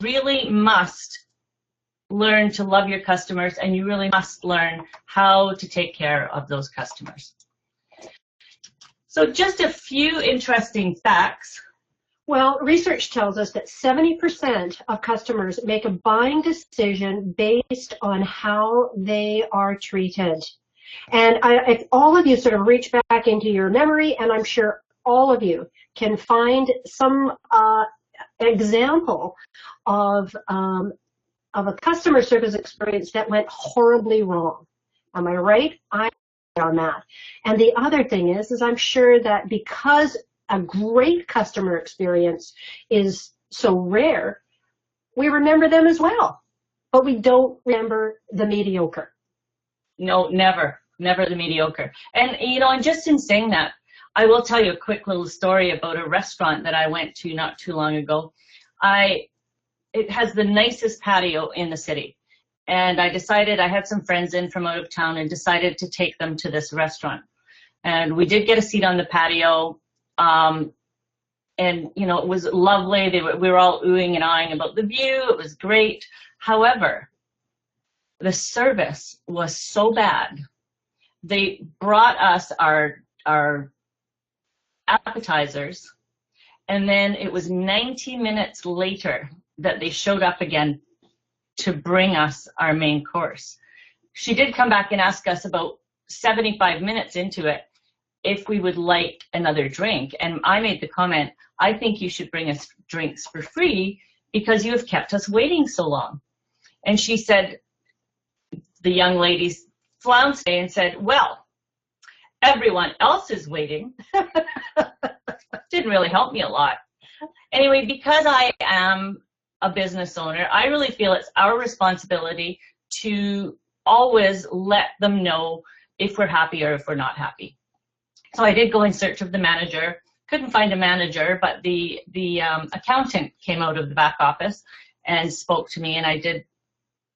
really must learn to love your customers, and you really must learn how to take care of those customers. So just a few interesting facts. Well, research tells us that 70% of customers make a buying decision based on how they are treated. And if all of you sort of reach back into your memory, and I'm sure all of you can find some example of a customer service experience that went horribly wrong. Am I right? I'm on that. And the other thing is I'm sure that because a great customer experience is so rare, we remember them as well, but we don't remember the mediocre. No, never the mediocre. And, you know, and just in saying that, I will tell you a quick little story about a restaurant that I went to not too long ago. It has the nicest patio in the city. And I decided, I had some friends in from out of town and decided to take them to this restaurant. And we did get a seat on the patio. And, you know, it was lovely. We were all oohing and eyeing about the view. It was great. However, the service was so bad. They brought us our appetizers, and then it was 90 minutes later that they showed up again to bring us our main course. She did come back and ask us about 75 minutes into it if we would like another drink. And I made the comment, I think you should bring us drinks for free because you have kept us waiting so long. And she said, the young lady flounced and said, well, everyone else is waiting. Didn't really help me a lot. Anyway, because I am a business owner, I really feel it's our responsibility to always let them know if we're happy or if we're not happy. So I did go in search of the manager, couldn't find a manager, but the accountant came out of the back office and spoke to me, and I did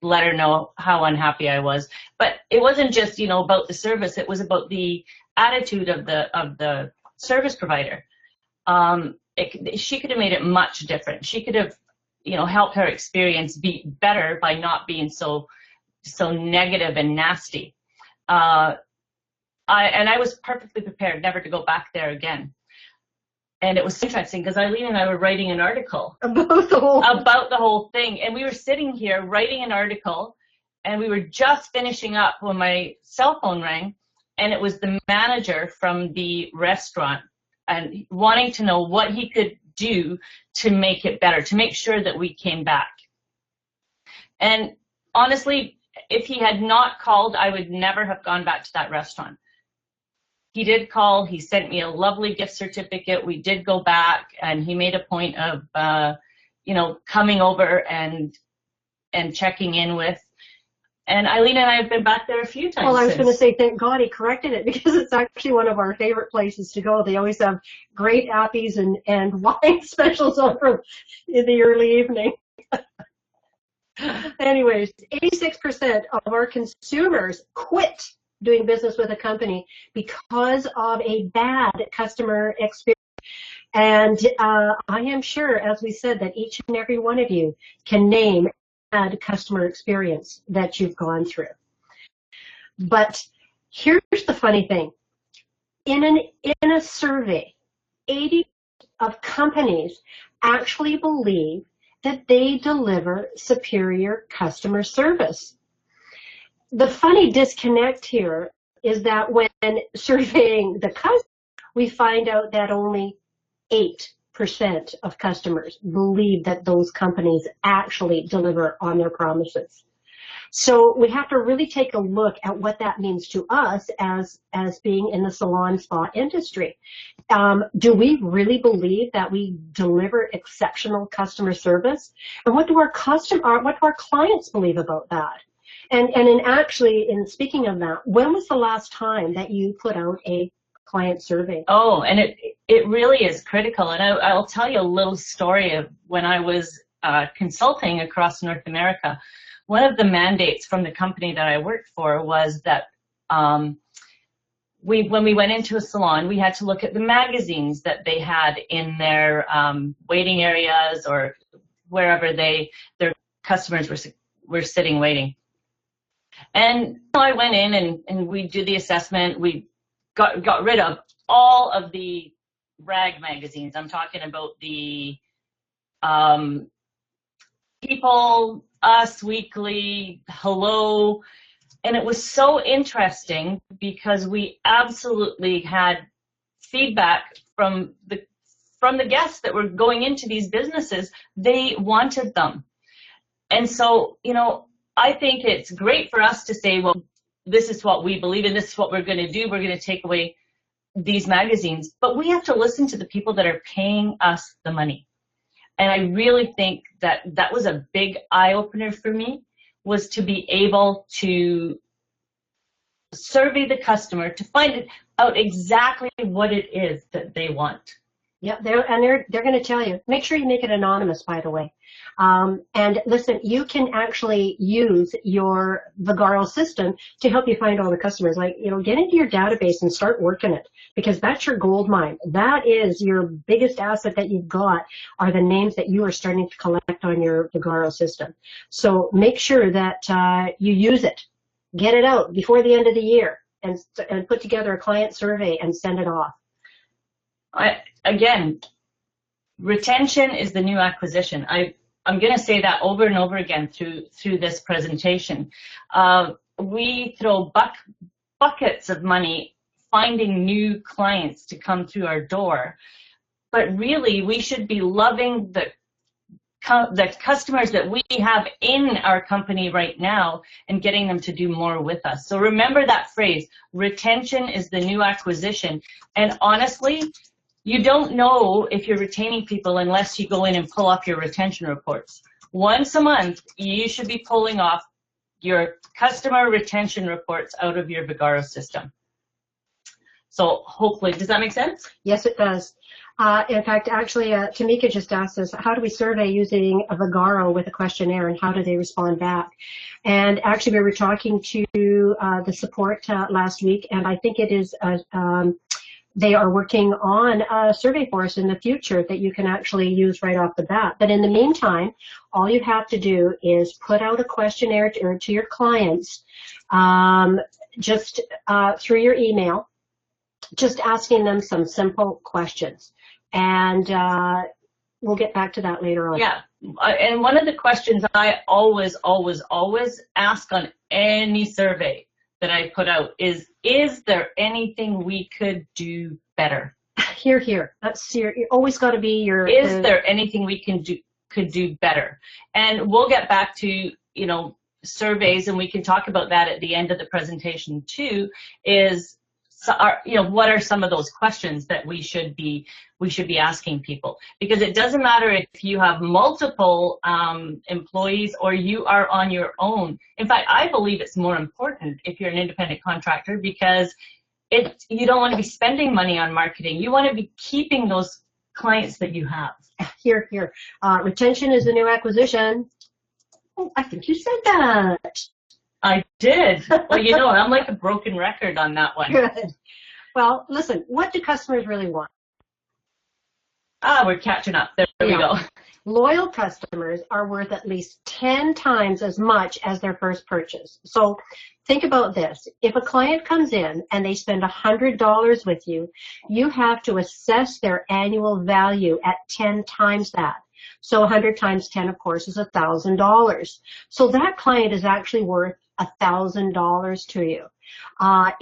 let her know how unhappy I was. But it wasn't just, you know, about the service, it was about the attitude of the service provider. She could have made it much different. She could have, you know, helped her experience be better by not being so negative and nasty. I was perfectly prepared never to go back there again. And it was interesting because Eileen and I were writing an article about the whole thing. And we were sitting here writing an article, and we were just finishing up when my cell phone rang, and it was the manager from the restaurant and wanting to know what he could do to make it better, to make sure that we came back. And honestly, if he had not called, I would never have gone back to that restaurant. He did call. He sent me a lovely gift certificate. We did go back, and he made a point of, you know, coming over and checking in with. And Eileen and I have been back there a few times. Well, I was going to say, thank God he corrected it, because it's actually one of our favorite places to go. They always have great appies and wine specials over in the early evening. Anyways, 86% of our consumers quit doing business with a company because of a bad customer experience. And I am sure, as we said, that each and every one of you can name a bad customer experience that you've gone through. But here's the funny thing. In a survey, 80% of companies actually believe that they deliver superior customer service. The funny disconnect here is that when surveying the customers, we find out that only 8% of customers believe that those companies actually deliver on their promises. So we have to really take a look at what that means to us as being in the salon spa industry. Do we really believe that we deliver exceptional customer service? And what do our clients believe about that? And in speaking of that, when was the last time that you put out a client survey? Oh, and it really is critical. And I'll tell you a little story of when I was consulting across North America. One of the mandates from the company that I worked for was that when we went into a salon, we had to look at the magazines that they had in their waiting areas or wherever their customers were sitting waiting. And so I went in and we do the assessment. We got rid of all of the rag magazines. I'm talking about the People, Us Weekly, Hello. And it was so interesting because we absolutely had feedback from the guests that were going into these businesses. They wanted them. And so, you know, I think it's great for us to say, well, this is what we believe in, this is what we're going to do. We're going to take away these magazines. But we have to listen to the people that are paying us the money. And I really think that that was a big eye-opener for me, was to be able to survey the customer to find out exactly what it is that they want. Yeah, they're going to tell you. Make sure you make it anonymous, by the way. And listen, you can actually use your Vagaro system to help you find all the customers. Like, you know, get into your database and start working it, because that's your gold mine. That is your biggest asset that you've got, are the names that you are starting to collect on your Vagaro system. So make sure that you use it. Get it out before the end of the year and put together a client survey and send it off. Again, retention is the new acquisition. I'm going to say that over and over again through this presentation. We throw buckets of money finding new clients to come through our door, but really we should be loving the customers that we have in our company right now and getting them to do more with us. So remember that phrase, retention is the new acquisition. And honestly, you don't know if you're retaining people unless you go in and pull up your retention reports. Once a month, you should be pulling off your customer retention reports out of your Vagaro system. So hopefully, does that make sense? Yes, it does. In fact, actually, Tamika just asked us, how do we survey using a Vagaro with a questionnaire, and how do they respond back? And actually, we were talking to the support last week, and I think it is they are working on a survey for us in the future that you can actually use right off the bat. But in the meantime, all you have to do is put out a questionnaire to your clients just through your email, just asking them some simple questions. And we'll get back to that later on. Yeah, and one of the questions I always ask on any survey that I put out is there anything we could do better? Here. That's you always got to be your. Is there anything we could do better? And we'll get back to, you know, surveys, and we can talk about that at the end of the presentation too. You know, what are some of those questions that we should be asking people? Because it doesn't matter if you have multiple employees or you are on your own. In fact, I believe it's more important if you're an independent contractor, because you don't want to be spending money on marketing. You want to be keeping those clients that you have. Here. Retention is the new acquisition. Oh, I think you said that. I did. Well, you know, I'm like a broken record on that one. Good. Well, listen, what do customers really want? We're catching up. There we go. Loyal customers are worth at least 10 times as much as their first purchase. So think about this. If a client comes in and they spend $100 with you, you have to assess their annual value at 10 times that. So 100 times 10, of course, is $1,000. So that client is actually worth $1,000 to you.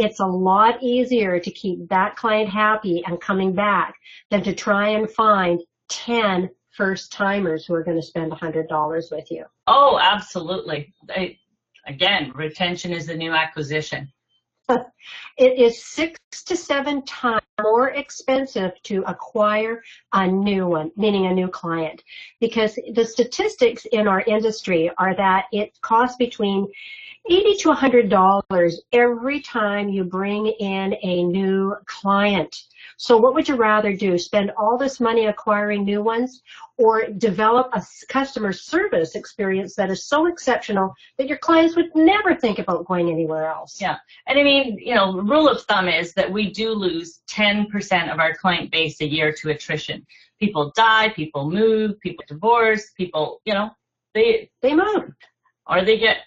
It's a lot easier to keep that client happy and coming back than to try and find 10 first-timers who are going to spend $100 with you. Oh, absolutely. Again, retention is the new acquisition. It is 6 to 7 times more expensive to acquire a new one, meaning a new client, because the statistics in our industry are that it costs between $80 to $100 every time you bring in a new client. So what would you rather do? Spend all this money acquiring new ones, or develop a customer service experience that is so exceptional that your clients would never think about going anywhere else? Yeah. And I mean, you know, the rule of thumb is that we do lose 10% of our client base a year to attrition. People die, people move, people divorce, people, you know, they move. Or they get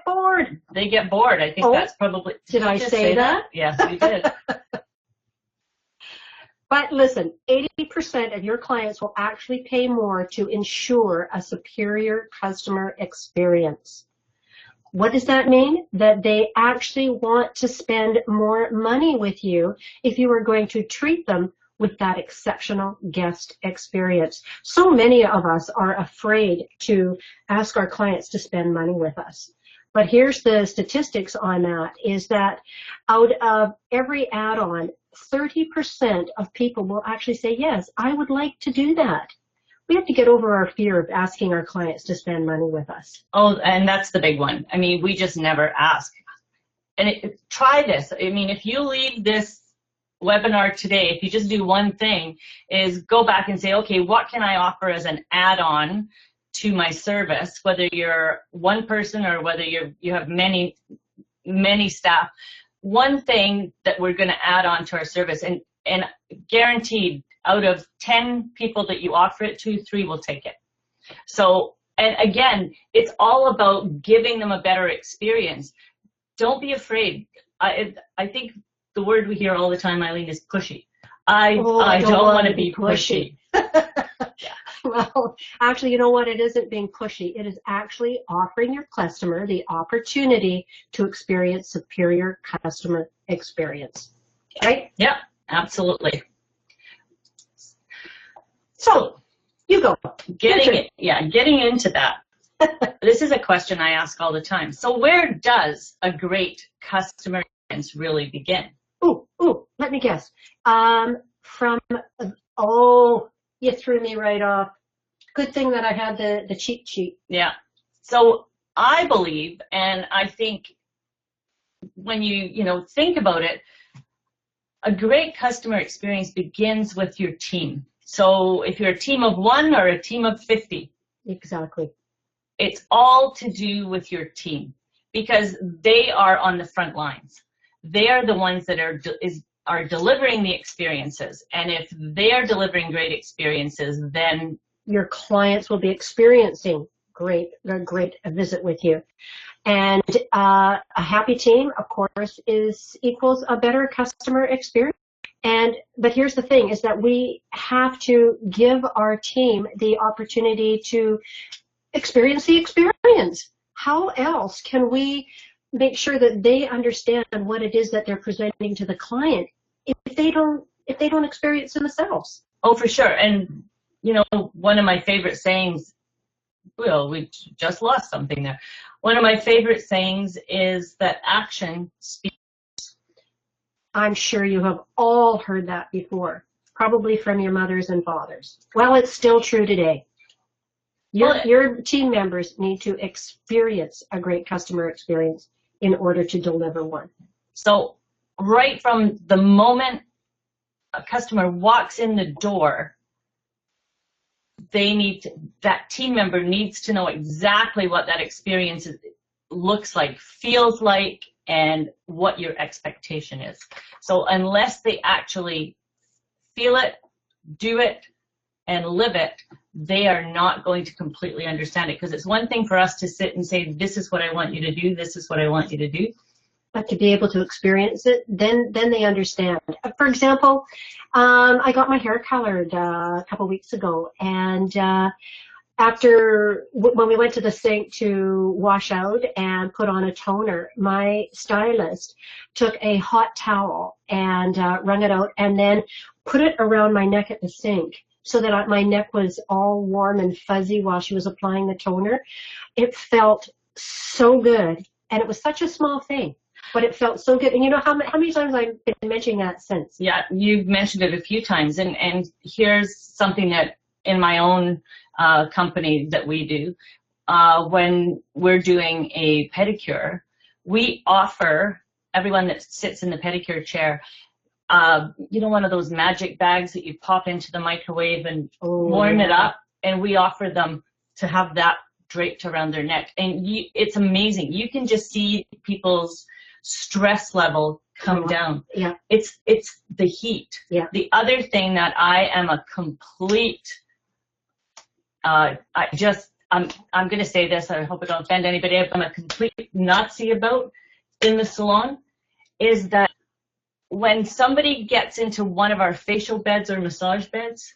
bored. They get bored. I think that's probably... Did I say that? Yes, you did. But listen, 80% of your clients will actually pay more to ensure a superior customer experience. What does that mean? That they actually want to spend more money with you if you are going to treat them with that exceptional guest experience. So many of us are afraid to ask our clients to spend money with us. But here's the statistics on that, is that out of every add-on, 30% of people will actually say, yes, I would like to do that. We have to get over our fear of asking our clients to spend money with us. Oh, and that's the big one. I mean, we just never ask. And try this. I mean, if you leave this webinar today, if you just do one thing, is go back and say, okay, what can I offer as an add-on to my service, whether you're one person or whether you have many staff. One thing that we're going to add on to our service, and guaranteed, out of 10 people that you offer it to, 3 will take it. So, and again, it's all about giving them a better experience. Don't be afraid. I think the word we hear all the time, Eileen, is pushy. I don't want to be pushy. Well, actually, you know what? It isn't being pushy. It is actually offering your customer the opportunity to experience superior customer experience. Right? Yeah, absolutely. So, you go. Getting into that. This is a question I ask all the time. So where does a great customer experience really begin? Ooh, let me guess. You threw me right off. Good thing that I had the cheat sheet. Yeah. So I believe, and I think when you think about it, a great customer experience begins with your team. So if you're a team of 1 or a team of 50. Exactly. It's all to do with your team, because they are on the front lines. They are the ones that are delivering the experiences. And if they are delivering great experiences, then your clients will be experiencing a great visit with you. And a happy team, of course, equals a better customer experience. But here's the thing, is that we have to give our team the opportunity to experience the experience. How else can we make sure that they understand what it is that they're presenting to the client if they don't experience it themselves? Oh, for sure. And one of my favorite sayings, well, we just lost something there. One of my favorite sayings is that action speaks. I'm sure you have all heard that before, probably from your mothers and fathers. Well, it's still true today. Your team members need to experience a great customer experience in order to deliver one. So right from the moment a customer walks in the door, that team member needs to know exactly what that experience looks like, feels like, and what your expectation is. So unless they actually feel it, do it, and live it, they are not going to completely understand it. Because it's one thing for us to sit and say, this is what I want you to do, this is what I want you to do. But to be able to experience it, then they understand. For example, I got my hair colored a couple weeks ago, and when we went to the sink to wash out and put on a toner, my stylist took a hot towel and wrung it out and then put it around my neck at the sink so that my neck was all warm and fuzzy while she was applying the toner. It felt so good, and it was such a small thing, but it felt so good. And you know how many times I've been mentioning that since? Yeah, you've mentioned it a few times, and here's something that in my own company that we do, when we're doing a pedicure, we offer everyone that sits in the pedicure chair, you know, one of those magic bags that you pop into the microwave and warm it up, and we offer them to have that draped around their neck. And it's amazing. You can just see people's stress level come down. Yeah. It's the heat. Yeah. The other thing that I am a complete, I'm going to say this, I hope I don't offend anybody, I'm a complete Nazi about in the salon, is that when somebody gets into one of our facial beds or massage beds,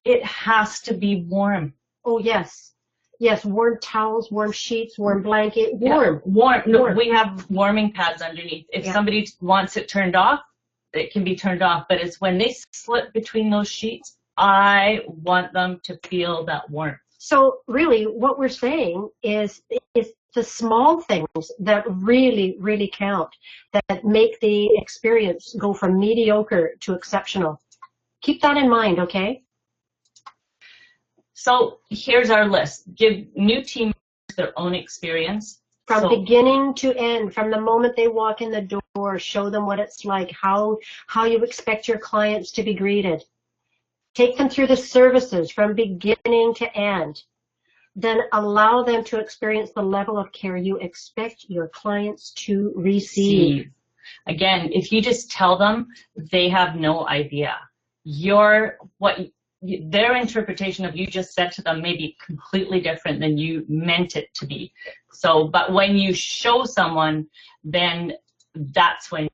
it has to be warm. Oh, yes. Yes, warm towels, warm sheets, warm blanket, warm. Yeah, warm. No, we have warming pads underneath. If somebody wants it turned off, it can be turned off. But it's when they slip between those sheets, I want them to feel that warmth. So really what we're saying is the small things that really, really count, that make the experience go from mediocre to exceptional. Keep that in mind, okay? So here's our list. Give new team members their own experience. From beginning to end, from the moment they walk in the door, show them what it's like, how you expect your clients to be greeted. Take them through the services from beginning to end. Then allow them to experience the level of care you expect your clients to receive. Again, if you just tell them, they have no idea. Their interpretation of you just said to them may be completely different than you meant it to be. So, but when you show someone, then that's when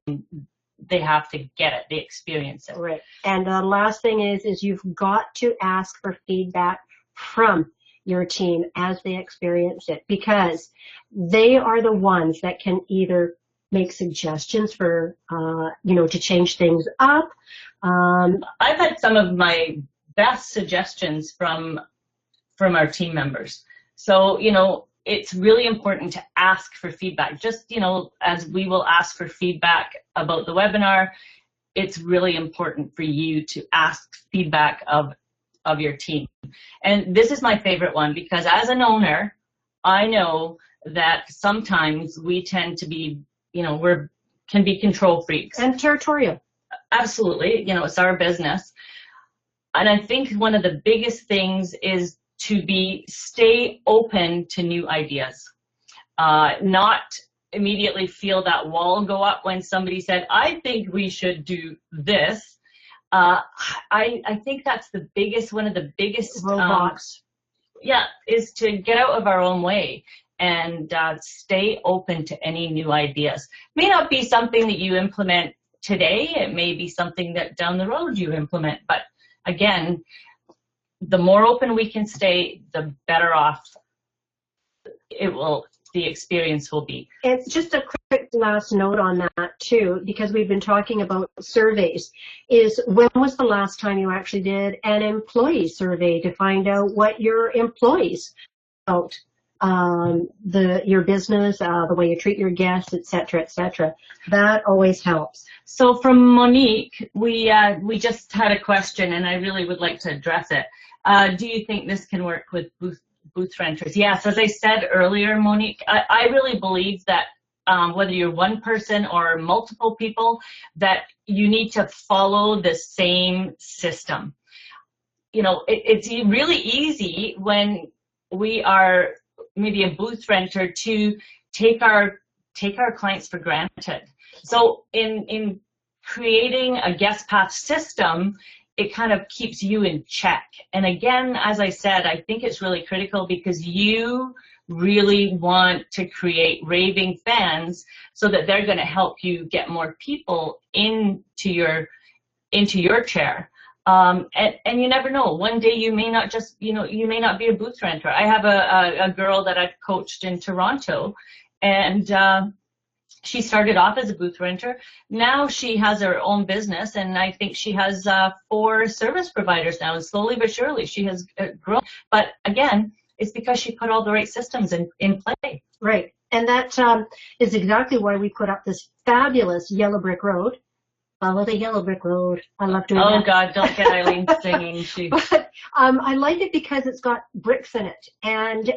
they have to get it, they experience it. Right. And the last thing is you've got to ask for feedback from your team as they experience it, because they are the ones that can either make suggestions for, to change things up. I've had some of my best suggestions from our team members. So, it's really important to ask for feedback. Just, as we will ask for feedback about the webinar, it's really important for you to ask feedback of your team. And this is my favorite one, because as an owner, I know that sometimes we tend to be, can be control freaks. And territorial. Absolutely. It's our business. And I think one of the biggest things is to stay open to new ideas, not immediately feel that wall go up when somebody said, I think we should do this. I think that's one of the biggest roadblocks. Is to get out of our own way and stay open to any new ideas. May not be something that you implement today. It may be something that down the road you implement, but again, the more open we can stay, the better off the experience will be. And just a quick last note on that too, because we've been talking about surveys, is when was the last time you actually did an employee survey to find out what your employees felt, your business, the way you treat your guests, et cetera, et cetera. That always helps. So from Monique, we just had a question, and I really would like to address it. Do you think this can work with booth renters? Yes, as I said earlier, Monique, I really believe that whether you're one person or multiple people, that you need to follow the same system. It's really easy when we are maybe a booth renter to take our clients for granted. So in creating a guest pass system, it kind of keeps you in check. And again, as I said, I think it's really critical because you really want to create raving fans so that they're going to help you get more people into your chair. And you never know. One day you may not you may not be a booth renter. I have a girl that I've coached in Toronto, and she started off as a booth renter. Now she has her own business, and I think she has 4 service providers now, and slowly but surely she has grown. But again, it's because she put all the right systems in play. Right, and that is exactly why we put up this fabulous yellow brick road. Follow the yellow brick road. I love doing that. Oh God, don't get Eileen singing. But I like it because it's got bricks in it. And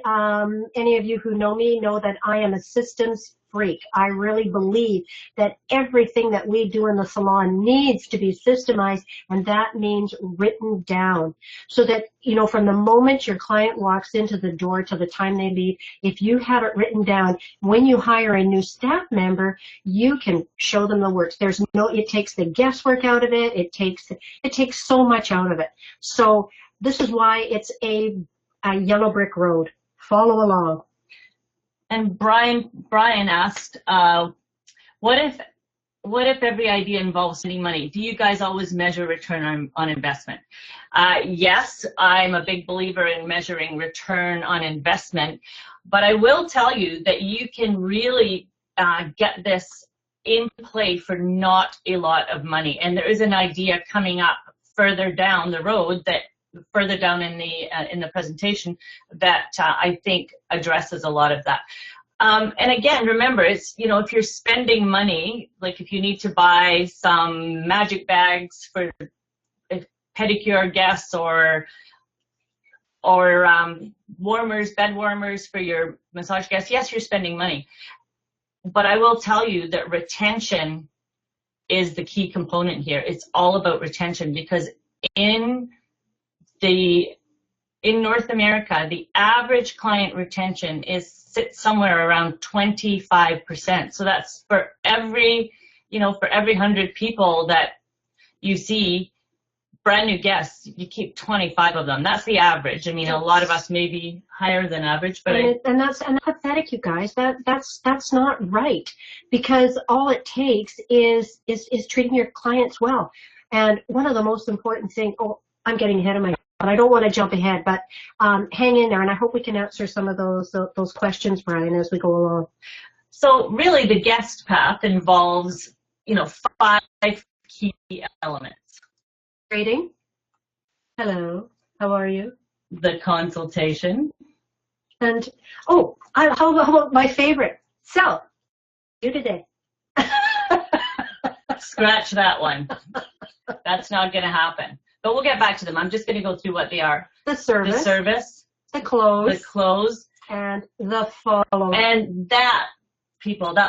any of you who know me know that I am a systems freak. I really believe that everything that we do in the salon needs to be systemized, and that means written down. So that, you know, from the moment your client walks into the door to the time they leave, if you have it written down, when you hire a new staff member, you can show them the works. It takes the guesswork out of it. It takes so much out of it. So this is why it's a yellow brick road. Follow along. And Brian asked, what if every idea involves spending money? Do you guys always measure return on investment? Yes, I'm a big believer in measuring return on investment, but I will tell you that you can really get this in play for not a lot of money. And there is an idea coming up further down the road, that further down in the presentation, that I think addresses a lot of that. And again, remember, it's, you know, if you're spending money, like if you need to buy some magic bags for pedicure guests or warmers, bed warmers for your massage guests, yes, you're spending money. But I will tell you that retention is the key component here. It's all about retention, because in North America, the average client retention sits somewhere around 25%. So that's for every 100 people that you see, brand new guests, you keep 25 of them. That's the average. I mean, a lot of us may be higher than average, but and that's pathetic, you guys. That's not right, because all it takes is treating your clients well. And one of the most important things. Oh, I'm getting ahead of my. But I don't want to jump ahead. But hang in there, and I hope we can answer some of those questions, Brian, as we go along. So really, the guest path involves, 5 key elements. Rating. Hello. How are you? The consultation. And how about my favorite? So, you today. Scratch that one. That's not going to happen. But we'll get back to them. I'm just going to go through what they are. The service. The service. The close. The close. And the follow-up. And that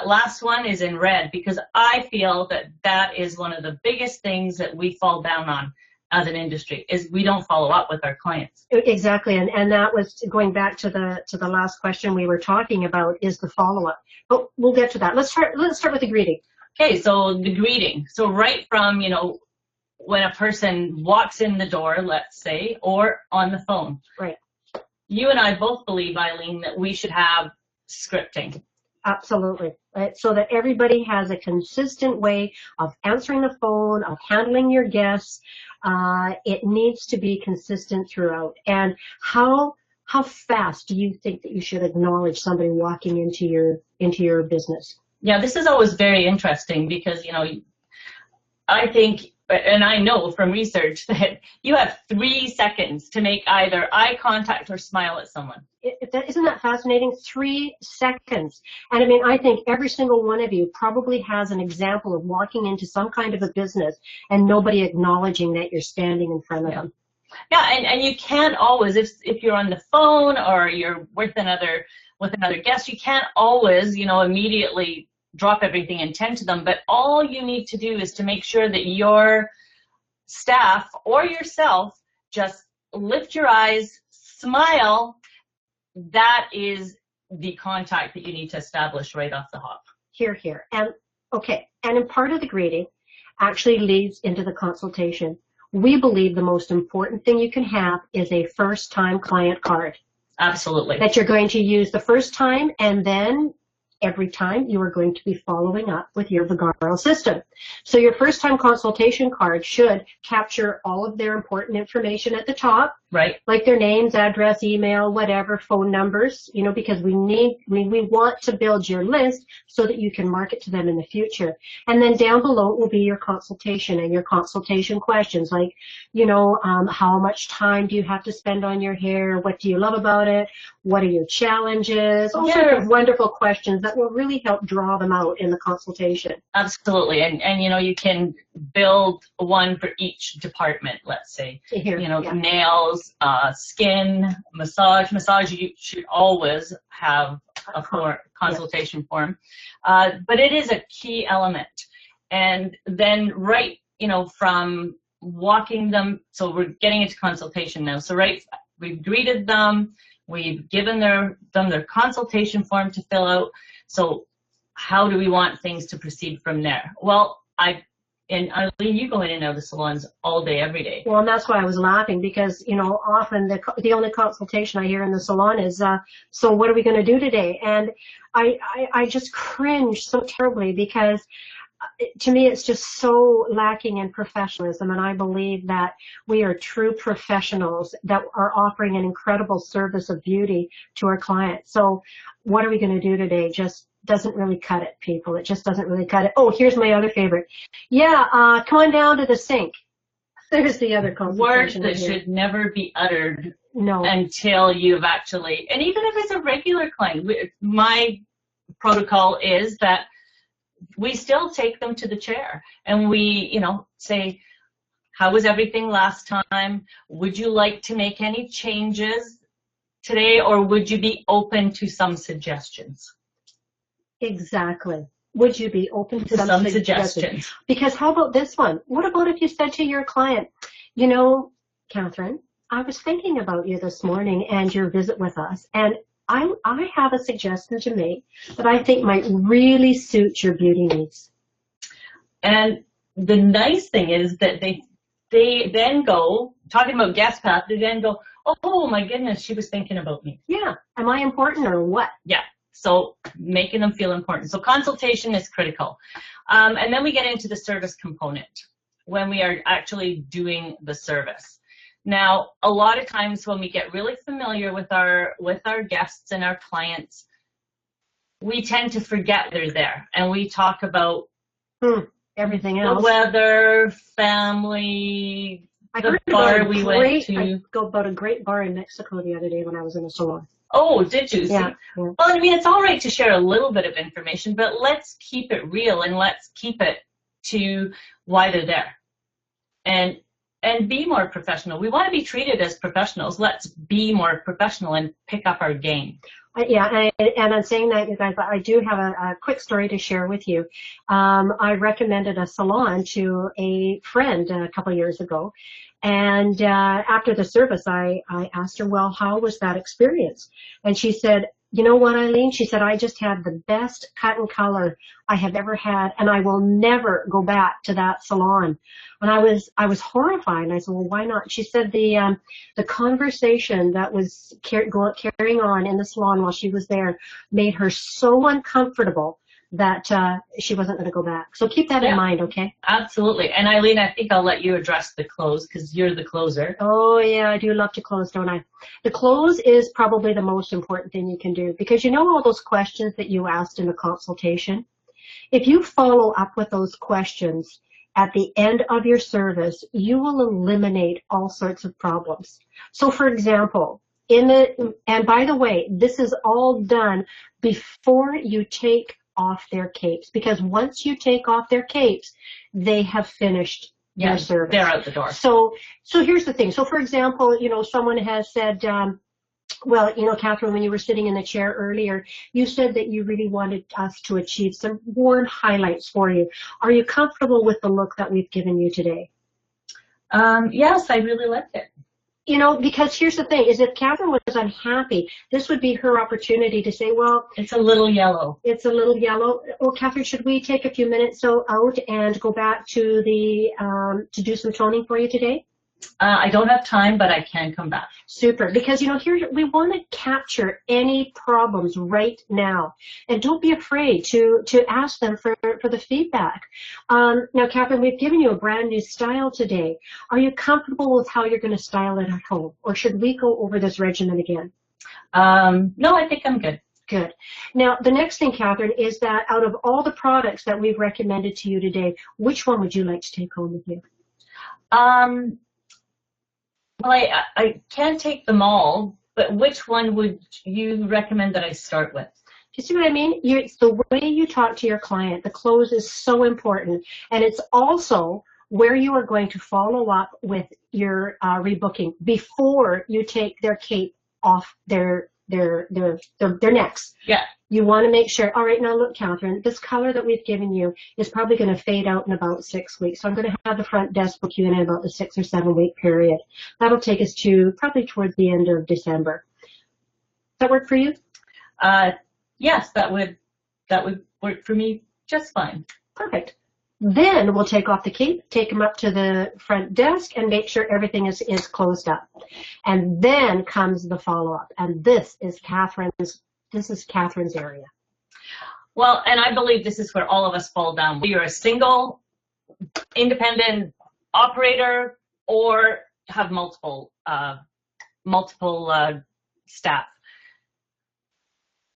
last one is in red, because I feel that is one of the biggest things that we fall down on as an industry, is we don't follow up with our clients. Exactly, and that was going back to the last question we were talking about, is the follow-up. But we'll get to that. Let's start with the greeting. Okay, so the greeting. So right from, when a person walks in the door, let's say, or on the phone. Right. You and I both believe, Eileen, that we should have scripting. Absolutely. Right? So that everybody has a consistent way of answering the phone, of handling your guests. It needs to be consistent throughout. And how fast do you think that you should acknowledge somebody walking into your business? Yeah, this is always very interesting, because, I think, and I know from research, that you have 3 seconds to make either eye contact or smile at someone. Isn't that fascinating? 3 seconds. And I mean, I think every single one of you probably has an example of walking into some kind of a business and nobody acknowledging that you're standing in front of them. Yeah, and you can't always, if you're on the phone or you're with another guest, you can't always, immediately drop everything and tend to them. But all you need to do is to make sure that your staff or yourself just lift your eyes, smile. That is the contact that you need to establish right off the hop. Here. And okay, and in part of the greeting actually leads into the consultation. We believe the most important thing you can have is a first-time client card. Absolutely. That you're going to use the first time, and then every time you are going to be following up with your Vagaro system. So your first-time consultation card should capture all of their important information at the top. Right. Like their names, address, email, whatever, phone numbers, because we want to build your list so that you can market to them in the future. And then down below will be your consultation and your consultation questions, like, how much time do you have to spend on your hair? What do you love about it? What are your challenges? All sorts of wonderful questions that will really help draw them out in the consultation. Absolutely. And you can build one for each department, let's say. Here, nails, skin, massage. You should always have consultation form. But it is a key element. And then from walking them, so we're getting into consultation now. So we've greeted them, we've given them their consultation form to fill out. So how do we want things to proceed from there? Well, and Eileen, you go in and out of salons all day, every day. Well, and that's why I was laughing, because, often the only consultation I hear in the salon is, so what are we going to do today? And I just cringe so terribly, because to me it's just so lacking in professionalism, and I believe that we are true professionals that are offering an incredible service of beauty to our clients. So what are we going to do today? Just doesn't really cut it, people. It just doesn't really cut it. Oh, here's my other favorite. Yeah, come on down to the sink. There's the other consultation. Words that should never be uttered No. until you've actually, and even if it's a regular client, my protocol is that we still take them to the chair and we, say, how was everything last time? Would you like to make any changes today, or would you be open to some suggestions? Exactly. Would you be open to some suggestions? Because how about this one? What about if you said to your client, Catherine, I was thinking about you this morning and your visit with us, and I have a suggestion to make that I think might really suit your beauty needs. And the nice thing is that they then go, talking about guest path, they then go, oh my goodness, she was thinking about me. Yeah. Am I important or what? Yeah. So making them feel important. So consultation is critical. And then we get into the service component when we are actually doing the service. Now, a lot of times when we get really familiar with our guests and our clients, we tend to forget they're there, and we talk about everything else. The weather, family, the bar we went to. I go about a great bar in Mexico the other day when I was in a salon. Oh, did you? Yeah. Well, I mean, it's all right to share a little bit of information, but let's keep it real and let's keep it to why they're there. And be more professional. We want to be treated as professionals. Let's be more professional and pick up our game. Yeah, and on saying that, you guys, I do have a quick story to share with you. I recommended a salon to a friend a couple of years ago, and after the service, I asked her, well, how was that experience? And she said, you know what, Eileen? She said, I just had the best cut and color I have ever had, and I will never go back to that salon. And I was horrified. And I said, well, why not? She said the conversation that was carrying on in the salon while she was there made her so uncomfortable that she wasn't going to go back. So keep that in mind, okay? Absolutely. And Eileen, I think I'll let you address the close because you're the closer. Oh, yeah, I do love to close, don't I? The close is probably the most important thing you can do, because you know all those questions that you asked in the consultation? If you follow up with those questions at the end of your service, you will eliminate all sorts of problems. So, for example, and by the way, this is all done before you take off their capes, because once you take off their capes, they have finished their service. They're out the door. So here's the thing. So, for example, someone has said, well, Catherine, when you were sitting in the chair earlier, you said that you really wanted us to achieve some warm highlights for you. Are you comfortable with the look that we've given you today? Yes, I really liked it. Because here's the thing, is if Catherine was unhappy, this would be her opportunity to say, well, it's a little yellow. It's a little yellow. Well, Catherine, should we take a few minutes out and go back to to do some toning for you today? I don't have time, but I can come back. Super, because here we want to capture any problems right now, and don't be afraid to ask them for the feedback. Now, Catherine, we've given you a brand new style today. Are you comfortable with how you're going to style it at home, or should we go over this regimen again? No, I think I'm good. Good. Now, the next thing, Catherine, is that out of all the products that we've recommended to you today, which one would you like to take home with you? Well, I can't take them all, but which one would you recommend that I start with? Do you see what I mean? It's the way you talk to your client. The close is so important. And it's also where you are going to follow up with your rebooking before you take their cape off their their necks. Yeah. You want to make sure, all right, now look, Catherine, this color that we've given you is probably going to fade out in about 6 weeks. So I'm going to have the front desk book you in about the 6 or 7 week period. That'll take us to probably towards the end of December. Does that work for you? Yes, that would work for me just fine. Perfect. Then we'll take off the cape, take them up to the front desk, and make sure everything is closed up. And then comes the follow-up. And this is Catherine's area. Well, and I believe this is where all of us fall down. You're a single, independent operator, or have multiple staff.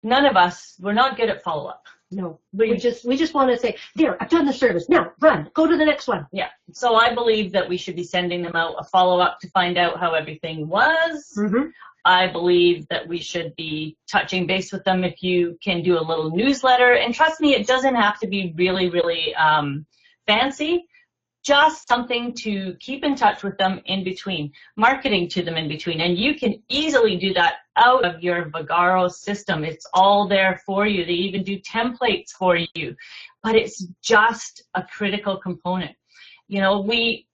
None of us, we're not good at follow-up. No, we just want to say, there, I've done the service. Now, run, go to the next one. Yeah. So I believe that we should be sending them out a follow-up to find out how everything was. Mm-hmm. I believe that we should be touching base with them if you can do a little newsletter. And trust me, it doesn't have to be really, really fancy. Just something to keep in touch with them in between, marketing to them in between. And you can easily do that out of your Vagaro system. It's all there for you. They even do templates for you, but it's just a critical component. You know, we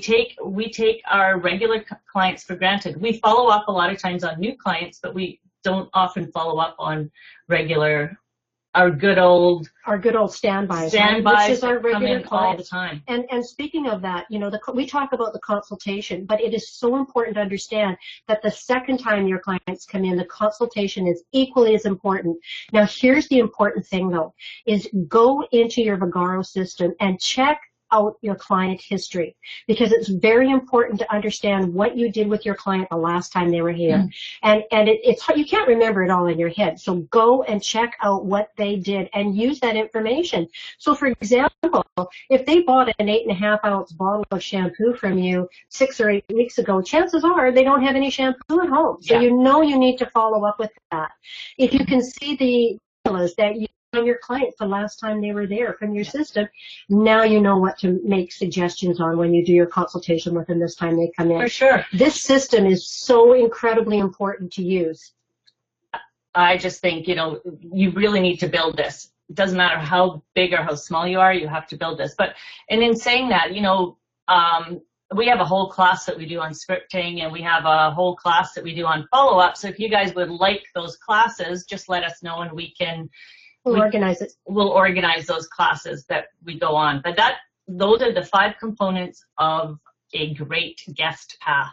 take our regular clients for granted. We follow up a lot of times on new clients, but we don't often follow up on our good old standbys, which is our regular clients all the time. And speaking of that, you know, we talk about the consultation, but it is so important to understand that the second time your clients come in, the consultation is equally as important. Now, here's the important thing, though, is go into your Vagaro system and check out your client history, because it's very important to understand what you did with your client the last time they were here. And it's hard, you can't remember it all in your head. So go and check out what they did and use that information. So for example, if they bought an 8.5 ounce bottle of shampoo from you 6 or 8 weeks ago, chances are they don't have any shampoo at home. So you know you need to follow up with that. If you can see the formulas that you on your clients the last time they were there from your system, now you know what to make suggestions on when you do your consultation with them this time they come in. For sure. This system is so incredibly important to use. I just think, you know, you really need to build this. It doesn't matter how big or how small you are, you have to build this. But, and in saying that, you know, we have a whole class that we do on scripting, and we have a whole class that we do on follow-up. So if you guys would like those classes, just let us know and we can organize it. We'll organize those classes that we go on. But those are the 5 components of a great guest path.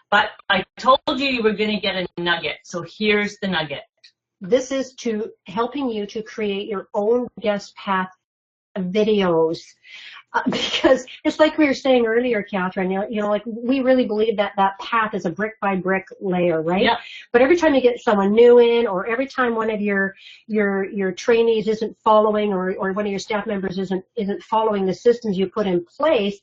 But I told you were going to get a nugget. So here's the nugget. This is helping you to create your own guest path videos. Because it's like we were saying earlier, Catherine, you know, like we really believe that path is a brick by brick layer, right? Yeah. But every time you get someone new in, or every time one of your trainees isn't following, or one of your staff members isn't following the systems you put in place,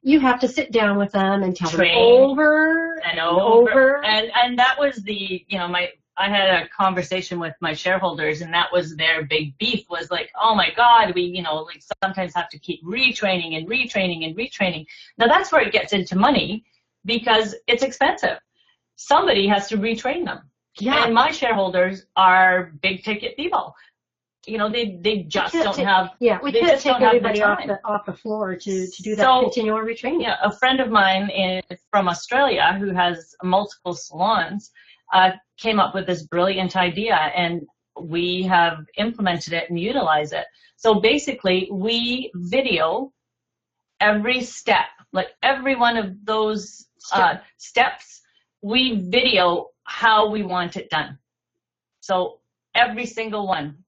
you have to sit down with them and tell them over and over. And that was the, you know, I had a conversation with my shareholders, and that was their big beef, was like, oh my God, we, you know, like sometimes have to keep retraining and retraining and retraining. Now that's where it gets into money, because it's expensive. Somebody has to retrain them. Yeah. And my shareholders are big ticket people. You know, they just don't have. Yeah, we can't take everybody off the floor to do that continual retraining. Yeah, a friend of mine from Australia who has multiple salons came up with this brilliant idea, and we have implemented it and utilize it. So basically, we video every step, like every one of those steps, we video how we want it done. So every single one.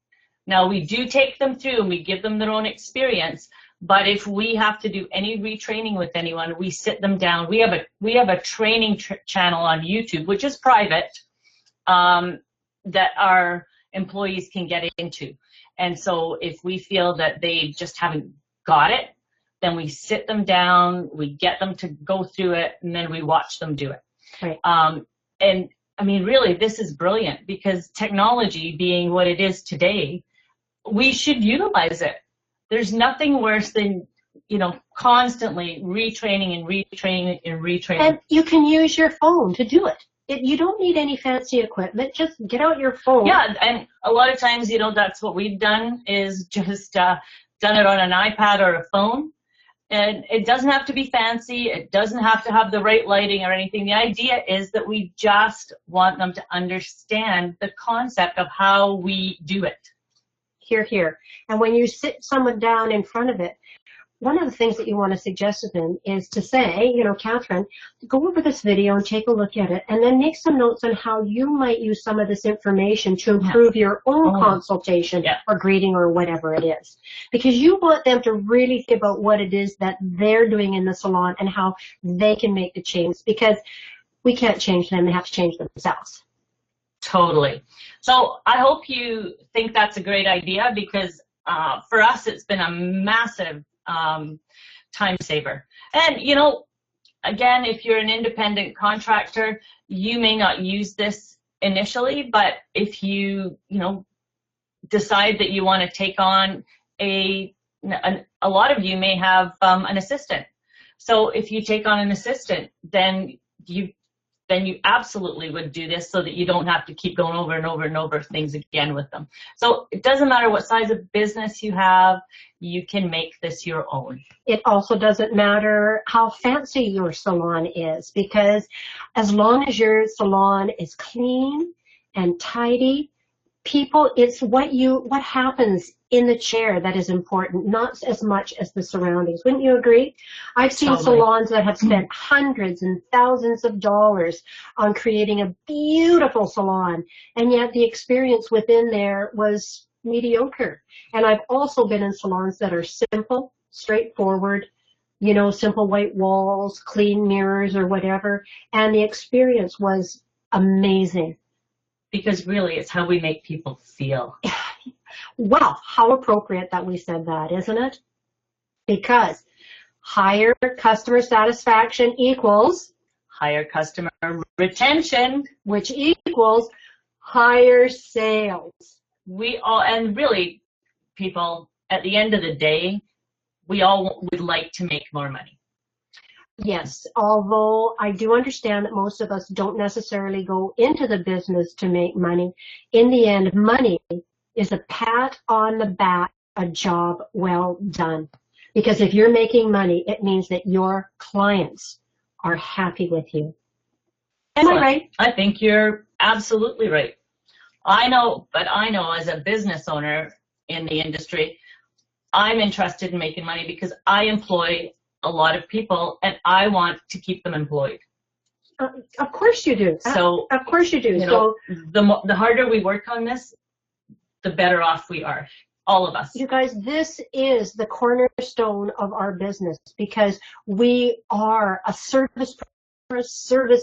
Now, we do take them through and we give them their own experience, but if we have to do any retraining with anyone, we sit them down. We have a training channel on YouTube, which is private, that our employees can get into. And so if we feel that they just haven't got it, then we sit them down, we get them to go through it, and then we watch them do it. Right. And I mean, really, this is brilliant, because technology being what it is today, we should utilize it. There's nothing worse than, you know, constantly retraining and retraining and retraining. And you can use your phone to do it. You don't need any fancy equipment. Just get out your phone. Yeah, and a lot of times, that's what we've done is just done it on an iPad or a phone. And it doesn't have to be fancy. It doesn't have to have the right lighting or anything. The idea is that we just want them to understand the concept of how we do it. Hear, hear. And when you sit someone down in front of it, one of the things that you want to suggest to them is to say, Catherine, go over this video and take a look at it, and then make some notes on how you might use some of this information to improve your own consultation or greeting or whatever it is. Because you want them to really think about what it is that they're doing in the salon and how they can make the change, because we can't change them. They have to change themselves. Totally. So I hope you think that's a great idea, because for us, it's been a massive time saver. And, again, if you're an independent contractor, you may not use this initially, but if you, decide that you want to take on a lot of you may have an assistant. So if you take on an assistant, then you absolutely would do this so that you don't have to keep going over and over and over things again with them. So it doesn't matter what size of business you have, you can make this your own. It also doesn't matter how fancy your salon is, because as long as your salon is clean and tidy, it's what happens in the chair that is important, not as much as the surroundings. Wouldn't you agree? I've seen salons that have spent hundreds and thousands of dollars on creating a beautiful salon, and yet the experience within there was mediocre. And I've also been in salons that are simple, straightforward, simple white walls, clean mirrors or whatever, and the experience was amazing. Because really, it's how we make people feel. Well, how appropriate that we said that, isn't it? Because higher customer satisfaction equals higher customer retention, which equals higher sales. And really, people, at the end of the day, we all would like to make more money. Yes, although I do understand that most of us don't necessarily go into the business to make money. In the end, money is a pat on the back, a job well done. Because if you're making money, it means that your clients are happy with you. Am I right? I think you're absolutely right. I know as a business owner in the industry, I'm interested in making money because I employ a lot of people, and I want to keep them employed. Of course you do. So of course you do. The harder we work on this, the better off we are, all of us. You guys, this is the cornerstone of our business, because we are a service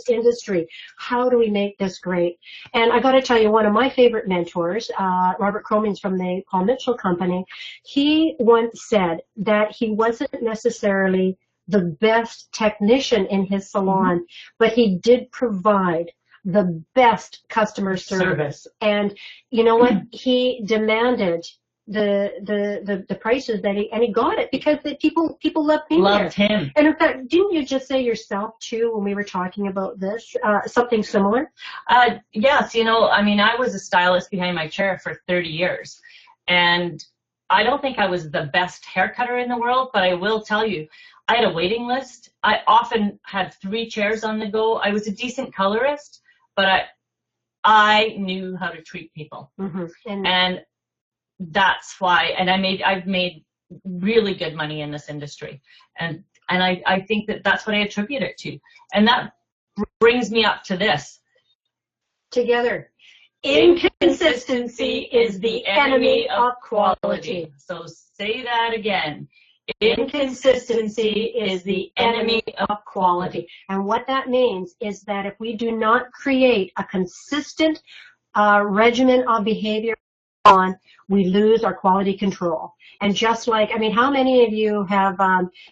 industry. How do we make this great? And I got to tell you, one of my favorite mentors, Robert Cromings from the Paul Mitchell Company, he once said that he wasn't necessarily the best technician in his salon, but he did provide the best customer service. And you know what? He demanded the prices that he got it because the people loved being there. Loved him. And in fact, didn't you just say yourself too when we were talking about this something similar? Yes, I was a stylist behind my chair for 30 years, and I don't think I was the best hair cutter in the world, but I will tell you, I had a waiting list. I often had 3 chairs on the go. I was a decent colorist, but I knew how to treat people. And that's why, and I've made really good money in this industry. And I think that's what I attribute it to. And that brings me up to this. Together. Inconsistency is the enemy of quality. So say that again. Inconsistency is the enemy of quality. And what that means is that if we do not create a consistent regimen of behavior on, we lose our quality control. And just like, how many of you have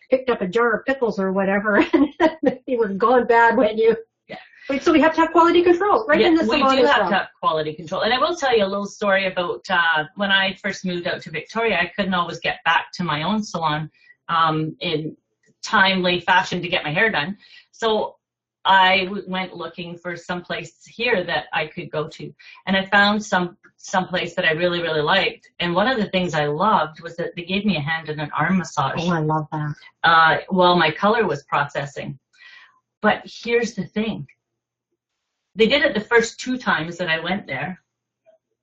picked up a jar of pickles or whatever and they were gone bad when you... So we have to have quality control, right? In the salon. We do have to have quality control. And I will tell you a little story about when I first moved out to Victoria. I couldn't always get back to my own salon in timely fashion to get my hair done. So I went looking for some place here that I could go to, and I found some place that I really, really liked. And one of the things I loved was that they gave me a hand and an arm massage. Oh, I love that. While my color was processing. But here's the thing. They did it the first 2 times that I went there,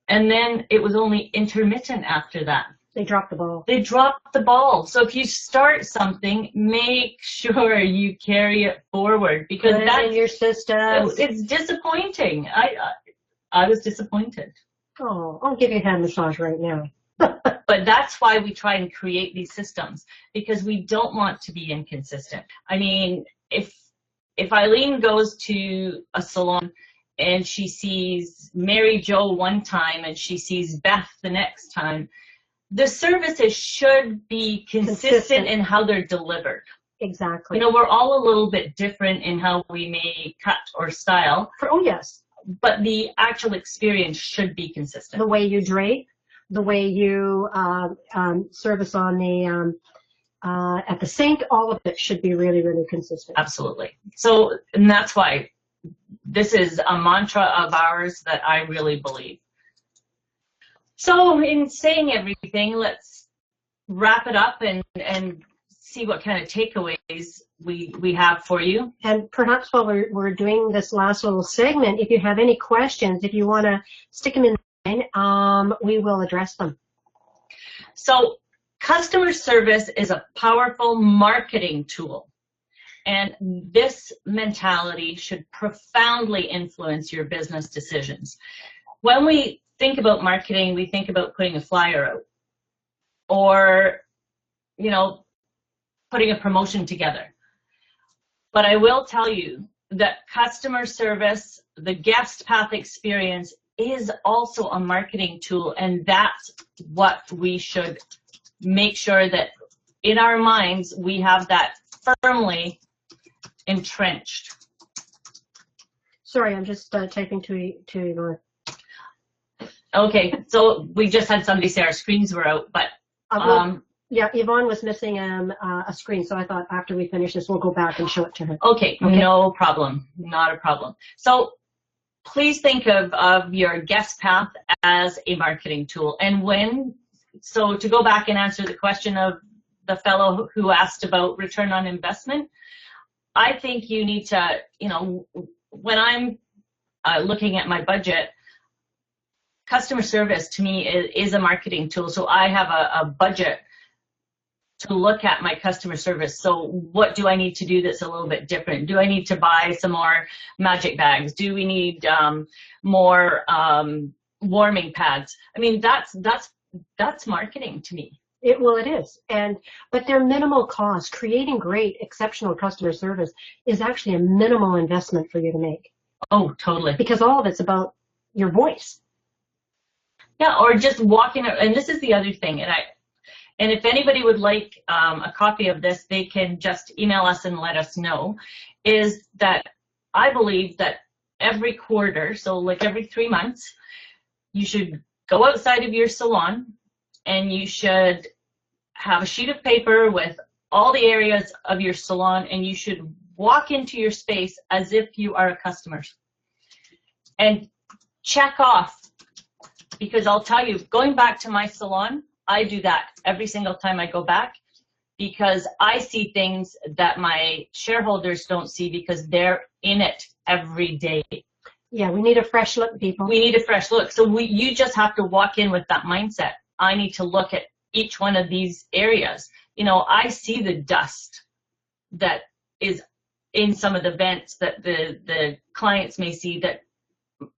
and then it was only intermittent after that. They dropped the ball. They dropped the ball. So if you start something, make sure you carry it forward, because that's in your system. It's disappointing. I was disappointed. Oh, I'll give you a hand massage right now. But that's why we try and create these systems, because we don't want to be inconsistent. I mean, if Eileen goes to a salon and she sees Mary Jo one time and she sees Beth the next time, the services should be consistent in how they're delivered. Exactly. You know, we're all a little bit different in how we may cut or style. Oh, yes. But the actual experience should be consistent. The way you drape, the way you service on the at the sink, all of it should be really, really consistent. Absolutely. So, and that's why this is a mantra of ours that I really believe. So in saying everything, let's wrap it up and see what kind of takeaways we have for you. And perhaps while we're doing this last little segment, if you have any questions, if you want to stick them in line, we will address them. So customer service is a powerful marketing tool, and this mentality should profoundly influence your business decisions. When we think about marketing, we think about putting a flyer out or, you know, putting a promotion together. But I will tell you that customer service, the guest path experience, is also a marketing tool, and that's what we should make sure that in our minds we have that firmly entrenched. Sorry, I'm just typing to ignore. Okay, so we just had somebody say our screens were out, but yeah, Yvonne was missing a screen, so I thought after we finish this, we'll go back and show it to her. Okay, no problem, not a problem. So please think of your guest path as a marketing tool. And so to go back and answer the question of the fellow who asked about return on investment, I think you need to, you know, when I'm looking at my budget, customer service to me is a marketing tool. So I have a budget to look at my customer service. So what do I need to do that's a little bit different? Do I need to buy some more magic bags? Do we need more warming pads? I mean, that's marketing to me. Well, it is. But they're minimal cost. Creating great, exceptional customer service is actually a minimal investment for you to make. Oh, totally. Because all of it's about your voice. Yeah, or just walking, and this is the other thing, and if anybody would like a copy of this, they can just email us and let us know, is that I believe that every quarter, so like every 3 months, you should go outside of your salon and you should have a sheet of paper with all the areas of your salon, and you should walk into your space as if you are a customer and check off. Because I'll tell you, going back to my salon, I do that every single time I go back, because I see things that my shareholders don't see because they're in it every day. Yeah, we need a fresh look, people. We need a fresh look. So you just have to walk in with that mindset. I need to look at each one of these areas. You know, I see the dust that is in some of the vents that the clients may see that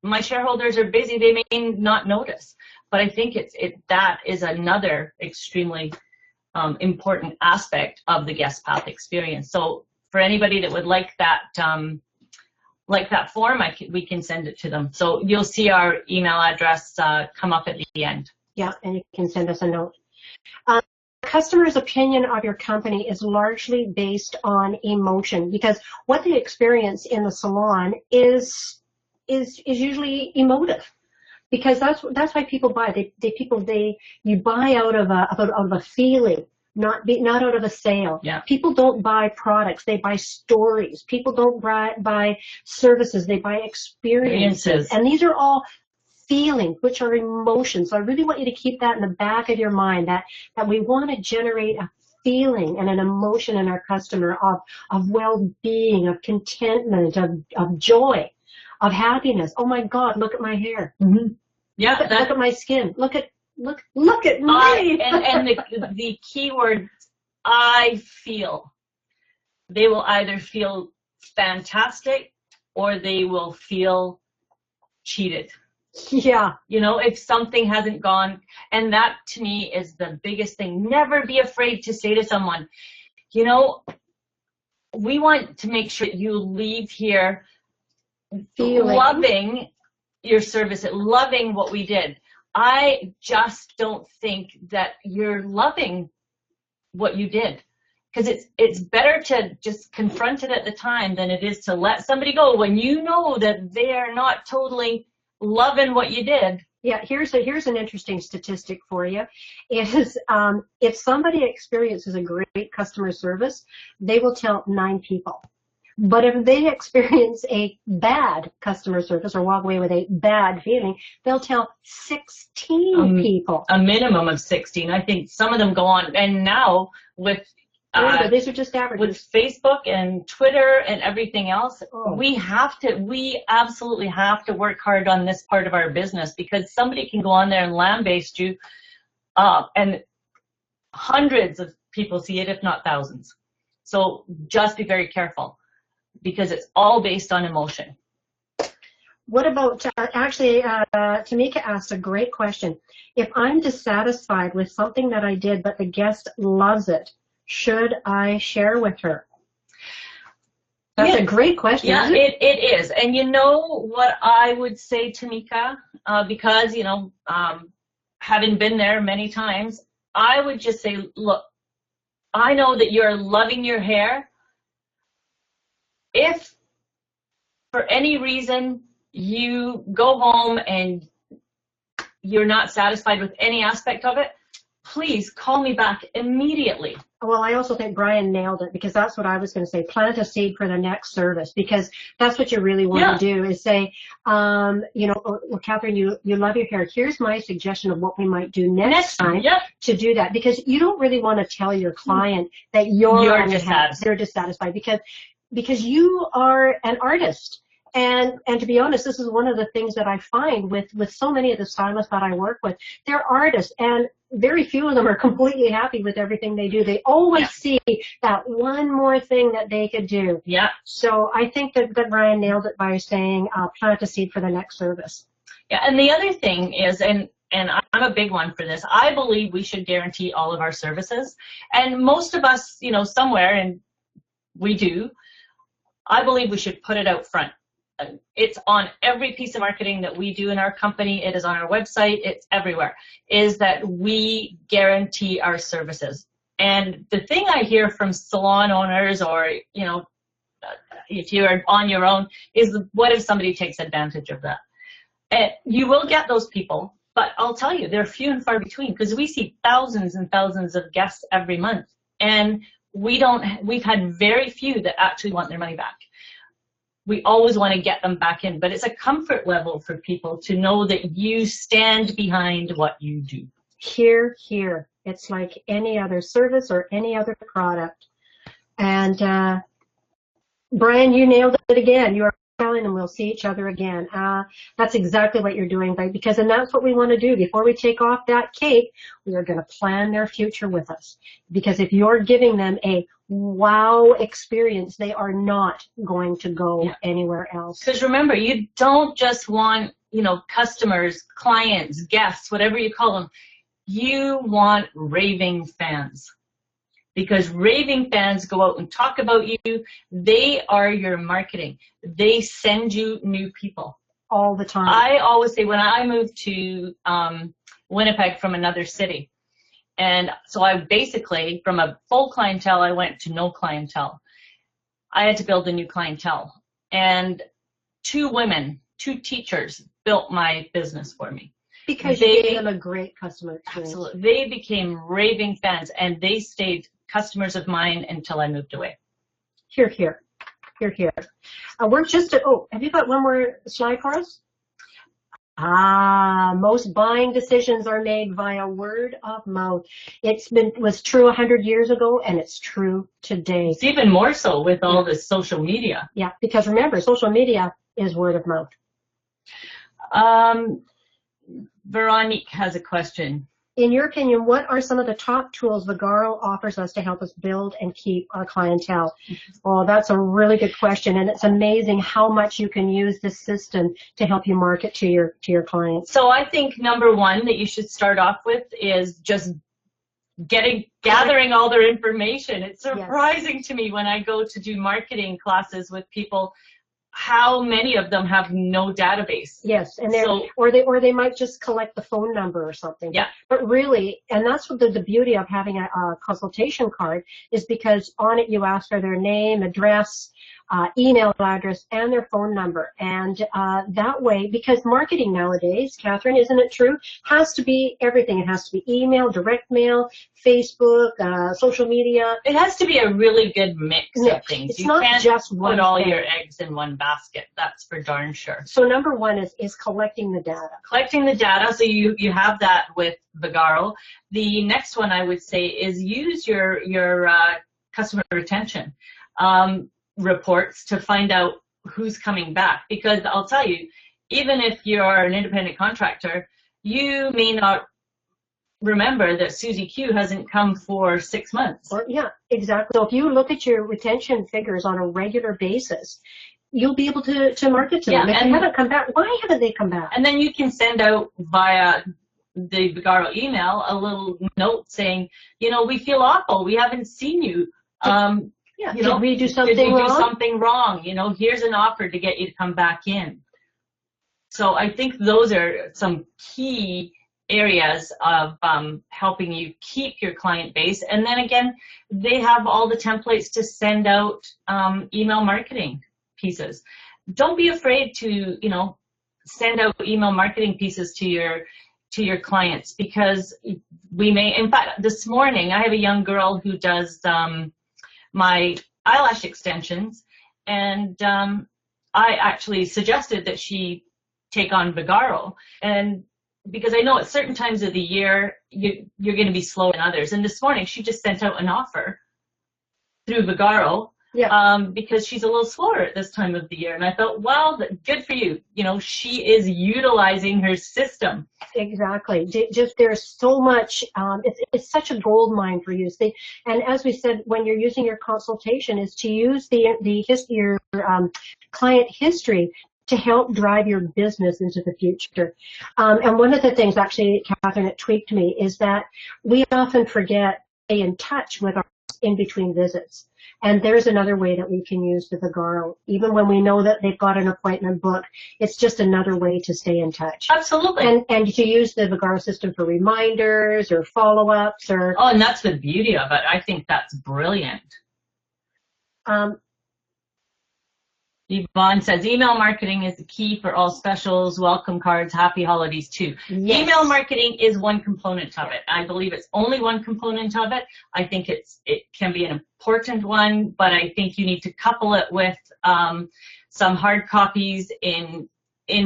my shareholders are busy, they may not notice. But I think that is another extremely important aspect of the guest path experience. So for anybody that would like that form, we can send it to them. So you'll see our email address come up at the end. Yeah, and you can send us a note. Customer's opinion of your company is largely based on emotion, because what they experience in the salon is usually emotive, because that's why people buy. You buy out of a feeling not out of a sale. Yeah. People don't buy products, they buy stories. People don't buy services, they buy experiences. And these are all feelings, which are emotions. So I really want you to keep that in the back of your mind, that we want to generate a feeling and an emotion in our customer of well-being, of contentment, of joy, of happiness. Oh my God, look at my hair. Mm-hmm. Yeah, look at my skin. Look at me. And the key word, I feel. They will either feel fantastic or they will feel cheated. Yeah. You know, if something hasn't gone, and that to me is the biggest thing. Never be afraid to say to someone, you know, we want to make sure you leave here loving your service, loving what we did. I just don't think that you're loving what you did, because it's better to just confront it at the time than it is to let somebody go when you know that they are not totally loving what you did. Yeah, here's an interesting statistic for you. Is if somebody experiences a great customer service, they will tell 9 people. But if they experience a bad customer service or walk away with a bad feeling, they'll tell 16 people. A minimum of 16. I think some of them go on, and now with these are just averages. With Facebook and Twitter and everything else, we absolutely have to work hard on this part of our business, because somebody can go on there and lambaste you, and hundreds of people see it, if not thousands. So just be very careful, because it's all based on emotion. What about, Tamika asked a great question. If I'm dissatisfied with something that I did, but the guest loves it, should I share with her? That's a great question. Yeah, it is. And you know what I would say, Tamika, because, you know, having been there many times, I would just say, look, I know that you're loving your hair. If for any reason you go home and you're not satisfied with any aspect of it, please call me back immediately. Well, I also think Brian nailed it, because that's what I was going to say. Plant a seed for the next service, because that's what you really want to do, is say, you know, well, Catherine, you love your hair. Here's my suggestion of what we might do next time to do that, because you don't really want to tell your client that you're dissatisfied, because you are an artist. And to be honest, this is one of the things that I find with so many of the stylists that I work with. They're artists, and very few of them are completely happy with everything they do. They always see that one more thing that they could do. Yeah. So I think that Brian nailed it by saying plant a seed for the next service. Yeah, and the other thing is, and I'm a big one for this, I believe we should guarantee all of our services. And most of us, you know, somewhere, and we do, I believe we should put it out front. It's on every piece of marketing that we do in our company. It is on our website. It's everywhere. Is that we guarantee our services. And the thing I hear from salon owners, or, you know, if you're on your own, is what if somebody takes advantage of that? And you will get those people, but I'll tell you, they're few and far between, because we see thousands and thousands of guests every month, and we've had very few that actually want their money back. We always want to get them back in, but it's a comfort level for people to know that you stand behind what you do. Here. It's like any other service or any other product. And Brian, you nailed it again. You are telling them we'll see each other again. That's exactly what you're doing, right? And that's what we want to do. Before we take off that cape, we are going to plan their future with us. Because if you're giving them a wow experience, they are not going to go anywhere else. Because remember, you don't just want, you know, customers, clients, guests, whatever you call them. You want raving fans. Because raving fans go out and talk about you. They are your marketing. They send you new people. All the time. I always say, when I moved to Winnipeg from another city, and so I basically, from a full clientele, I went to no clientele. I had to build a new clientele. And 2 women, 2 teachers, built my business for me. Because you gave them a great customer experience. Absolutely. They became raving fans, and they stayed customers of mine until I moved away. Here, here. Here, here. We're just at, oh, have you got one more slide for us? Most buying decisions are made via word of mouth. Was true 100 years ago, and it's true today. It's even more so with all this social media. Yeah, because remember, social media is word of mouth. Veronique has a question. In your opinion, what are some of the top tools Vagaro offers us to help us build and keep our clientele? Oh, that's a really good question, and it's amazing how much you can use this system to help you market to your clients. So I think number one that you should start off with is just gathering all their information. It's surprising to me when I go to do marketing classes with people how many of them have no database. Yes, and or they might just collect the phone number or something. Yeah. But really, and that's what the beauty of having a consultation card is, because on it you ask for their name, address, email address, and their phone number. And that way, because marketing nowadays, Catherine, isn't it true, has to be everything. It has to be email, direct mail, Facebook, social media. It has to be a really good mix of things. It's not just one put all thing. your eggs in one basket. That's for darn sure. So number one is collecting the data. Collecting the data, so you have that with Vagaro. The next one I would say is use your customer retention reports to find out who's coming back. Because I'll tell you, even if you're an independent contractor, you may not remember that Susie Q hasn't come for 6 months. Yeah, exactly. So if you look at your retention figures on a regular basis, you'll be able to market to them. If they haven't come back, why haven't they come back? And then you can send out via the Vagaro email a little note saying, we feel awful. We haven't seen you. Did we do something wrong? Did you do something wrong? Here's an offer to get you to come back in. So I think those are some key areas of helping you keep your client base. And then again, they have all the templates to send out email marketing pieces. Don't be afraid to, send out email marketing pieces to your clients, because we may, in fact, this morning I have a young girl who does my eyelash extensions, and I actually suggested that she take on Vagaro, and because I know at certain times of the year you're going to be slower than others. And this morning she just sent out an offer through Vagaro because she's a little slower at this time of the year. And I thought, well, good for you. She is utilizing her system. Exactly. Just there's so much. It's such a gold mine for you. And as we said, when you're using your consultation, is to use your client history to help drive your business into the future. And one of the things, actually, Catherine, that tweaked me is that we often forget to stay in touch with our in between visits. And there's another way that we can use the Vagaro. Even when we know that they've got an appointment booked, it's just another way to stay in touch. Absolutely. And to use the Vagaro system for reminders or follow-ups or... Oh, and that's the beauty of it. I think that's brilliant. Yvonne says, email marketing is the key for all specials, welcome cards, happy holidays too. Yes. Email marketing is one component of it. I believe it's only one component of it. I think it can be an important one, but I think you need to couple it with some hard copies in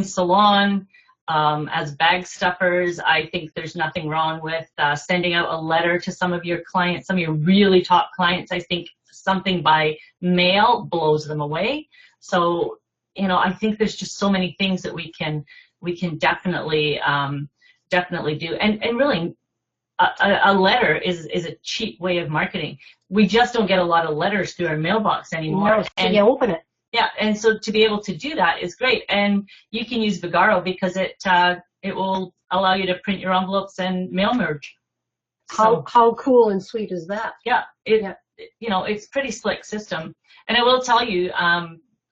salon as bag stuffers. I think there's nothing wrong with sending out a letter to some of your clients, some of your really top clients. I think something by mail blows them away. So, I think there's just so many things that we can definitely do. And really, a letter is a cheap way of marketing. We just don't get a lot of letters through our mailbox anymore. No, and you open it. Yeah, and so to be able to do that is great. And you can use Vagaro because it will allow you to print your envelopes and mail merge. How cool and sweet is that? Yeah, it's pretty slick system. And I will tell you,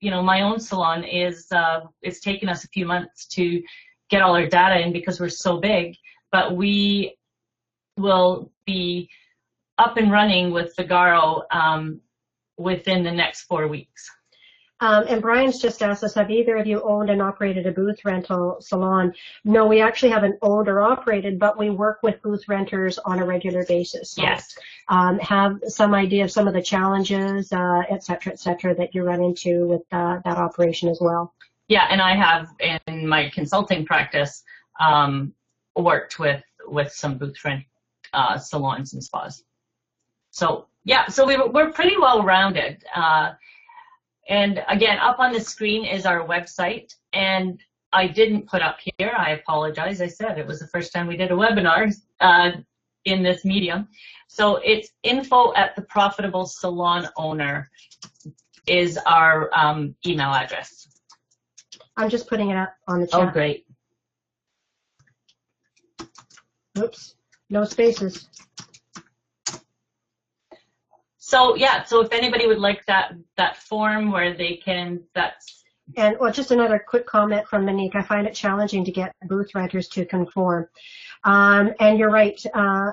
my own salon it's taken us a few months to get all our data in because we're so big, but we will be up and running with Vagaro within the next 4 weeks. And Brian's just asked us, have either of you owned and operated a booth rental salon? No, we actually haven't owned or operated, but we work with booth renters on a regular basis. So, Yes. have some idea of some of the challenges, et cetera, that you run into with that operation as well. Yeah, and I have in my consulting practice worked with some booth rent salons and spas. So yeah, so we're pretty well rounded. And again, up on the screen is our website, and I didn't put up here, I apologize. I said it was the first time we did a webinar in this medium. So it's info@theprofitablesalonowner is our email address. I'm just putting it up on the chat. Oh, great. Oops, no spaces. So yeah, so if anybody would like that form where they can, that's. And well, just another quick comment from Monique. I find it challenging to get booth renters to conform. And you're right,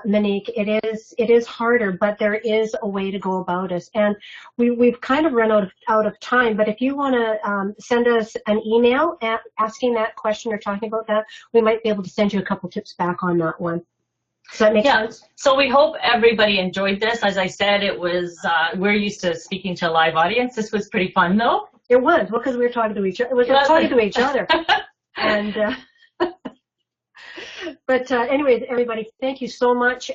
Monique. It is harder, but there is a way to go about it. And we've kind of run out of time. But if you want to send us an email asking that question or talking about that, we might be able to send you a couple tips back on that one. Does that make sense? So we hope everybody enjoyed this. As I said, it was, we're used to speaking to a live audience. This was pretty fun though. It was, well, because we were talking to each other. It was talking to each other. And, but anyways, everybody, thank you so much.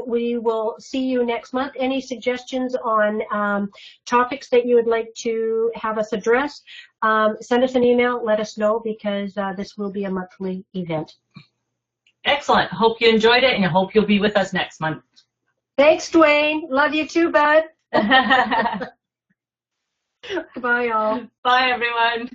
We will see you next month. Any suggestions on topics that you would like to have us address, send us an email, let us know, because this will be a monthly event. Excellent. Hope you enjoyed it, and I hope you'll be with us next month. Thanks, Dwayne. Love you too, bud. Bye, all. Bye, everyone.